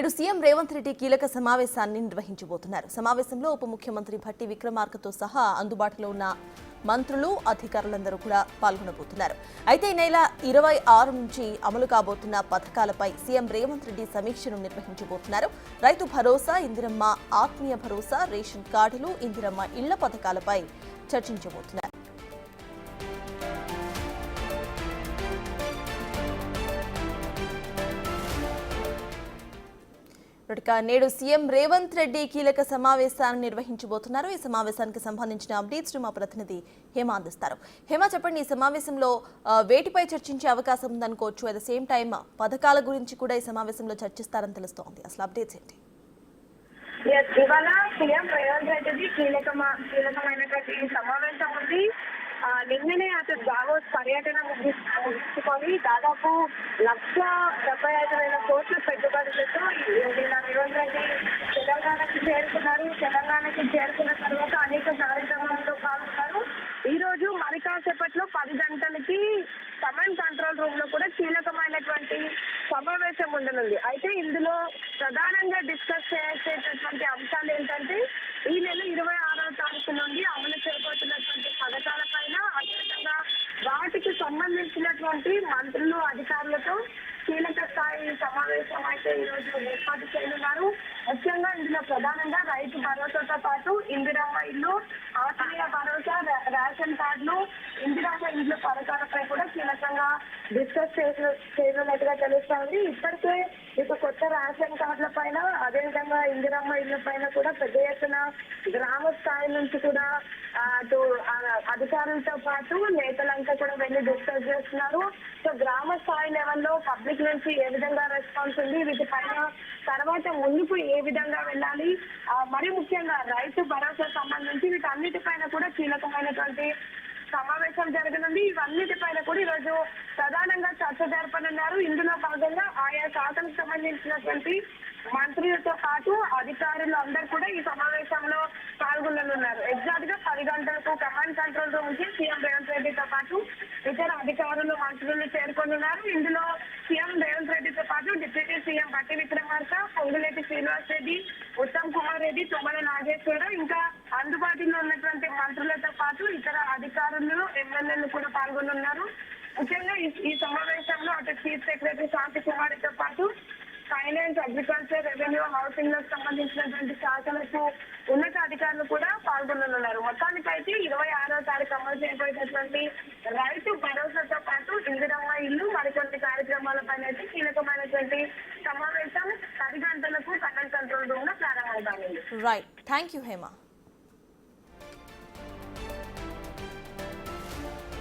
నేడు సీఎం రేవంత్ రెడ్డి కీలక సమావేశాన్ని నిర్వహించబోతున్నారు. సమావేశంలో ఉప ముఖ్యమంత్రి భట్టి విక్రమార్కతో సహా అందుబాటులో ఉన్న మంత్రులు, అధికారులందరూ కూడా పాల్గొనబోతున్నారు. అయితే ఈ నెల 26 నుంచి అమలు కాబోతున్న పథకాలపై సీఎం రేవంత్ రెడ్డి సమీక్షను నిర్వహించబోతున్నారు. రైతు భరోసా, ఇందిరమ్మ ఆత్మీయ భరోసా, రేషన్ కార్డులు, ఇందిరమ్మ ఇళ్ల పథకాలపై చర్చించబోతున్నారు. నేడు సీఎం రేవంత్ రెడ్డి కీలక సమావేశాన్ని నిర్వహించబోతున్నారు. ఈ సమావేశానికి సంబంధించిన అప్డేట్స్ మా ప్రతినిధి హేమ అందిస్తారు. హేమ, చెప్పండి, ఈ సమావేశంలో వేటిపై చర్చించే అవకాశం ఉందనుకోవచ్చు? అట్ ద సేమ్ టైం పథకాల గురించి కూడా ఈ సమావేశంలో చర్చిస్తారని తెలుస్తోంది. అసలు అప్డేట్స్ ఏంటి? ఇవాళ సీఎం రేవంత్ రెడ్డిది కీలకమైనటువంటి సమావేశం ఉంది. నిన్ననే అతను దావోస్ పర్యటన ముగించుకొని దాదాపు 1,75,000 కోట్ల పెట్టుబడులతో నిన్న రేవంత్ రెడ్డి తెలంగాణకు చేరుకున్నారు. తెలంగాణకు చేరుకున్న తర్వాత అనేక కార్యక్రమాలతో పాల్గొన్నారు. ఈ రోజు మరి కాసేపట్లో 10 గంటలకి కమాండ్ కంట్రోల్ రూమ్ లో కూడా కీలకమైనటువంటి సమావేశం ఉండనుంది. అయితే ఇందులో ప్రధానంగా డిస్కస్ చేసేటటువంటి అంశాలు ఏంటంటే ఈ నెల 26వ తారీఖు నుండి అమలు చేయబోతున్నటువంటి పథకాలపైన, అదేవిధంగా వాటికి సంబంధించినటువంటి మంత్రులు, అధికారులతో కీలక స్థాయి సమావేశం అయితే ఈ రోజు ఏర్పాటు చేయనున్నారు. ముఖ్యంగా ఇందులో ప్రధానంగా రైతు భరోసాతో పాటు ఇందిరమ్మ ఇల్లు, ఆత్మీయ భరోసా, రేషన్ కార్డులు, ఇందిరమ్మ ఇండ్ల పథకాలపై కూడా కీలకంగా డిస్కస్ చేయనున్నట్టుగా తెలుస్తోంది. ఇప్పటికే ఇక కొత్త రేషన్ కార్డుల పైన, అదేవిధంగా ఇందిరమ్మ ఇళ్ల పైన కూడా పెద్ద ఎత్తున గ్రామ స్థాయి నుంచి కూడా అటు అధికారులతో పాటు నేతలంతా కూడా వెళ్ళి డిస్కస్ చేస్తున్నారు. సో గ్రామ స్థాయి లెవెల్లో పబ్లిక్ నుంచి ఏ విధంగా రెస్పాన్స్ ఉంది, వీటిపైన తర్వాత ముందుకు ఏ విధంగా వెళ్ళాలి, మరి ముఖ్యంగా రైతు భరోసా సంబంధించి వీటన్నిటిపైన కూడా కీలకమైనటువంటి సమావేశం జరగనుంది. ఇవన్నిటిపైన కూడా ఈరోజు ప్రధానంగా చర్చ జరపనున్నారు. ఇందులో భాగంగా ఆయా శాఖలకు సంబంధించినటువంటి మంత్రులతో పాటు అధికారులు అందరూ కూడా ఈ సమావేశంలో పాల్గొననున్నారు. ఎగ్జాక్ట్ గా 10 గంటలకు కమాండ్ కంట్రోల్ రూమ్ కి సీఎం రేవంత్ రెడ్డితో పాటు ఇతర అధికారులు, మంత్రులు చేరుకోనున్నారు. ఇందులో సీఎం రేవంత్ రెడ్డితో పాటు డిప్యూటీ సీఎం భట్టి విక్రమార్క, పొంగులేటి శ్రీనివాస్ రెడ్డి, ఉత్తమ్ కుమార్ రెడ్డి, తుమ్మల నాగేశ్వరరావు, ఇంకా అందుబాటులో ఉన్నటువంటి మంత్రులతో పాటు ఇతర అధికారులు, ఎమ్మెల్యేలు కూడా పాల్గొనున్నారు. ముఖ్యంగా ఈ సమావేశంలో అటు చీఫ్ సెక్రటరీ శాంతి కుమార్తో పాటు ఫైనాన్స్, అగ్రికల్చర్, రెవెన్యూ, హౌసింగ్ లకు సంబంధించినటువంటి శాఖలకు ఉన్నత అధికారులు కూడా పాల్గొననున్నారు. మొత్తానికైతే 26వ తారీఖు అమలు చేయబోయేటటువంటి రైతు భరోసాతో పాటు ఇందిరమ్మ ఇల్లు, మరికొన్ని కార్యక్రమాలపైన అయితే కీలకమైనటువంటి సమావేశం 10 గంటలకు కమాండ్ కంట్రోల్ రూమ్ లో ప్రారంభమవుతుంది. Right, thank you Hema.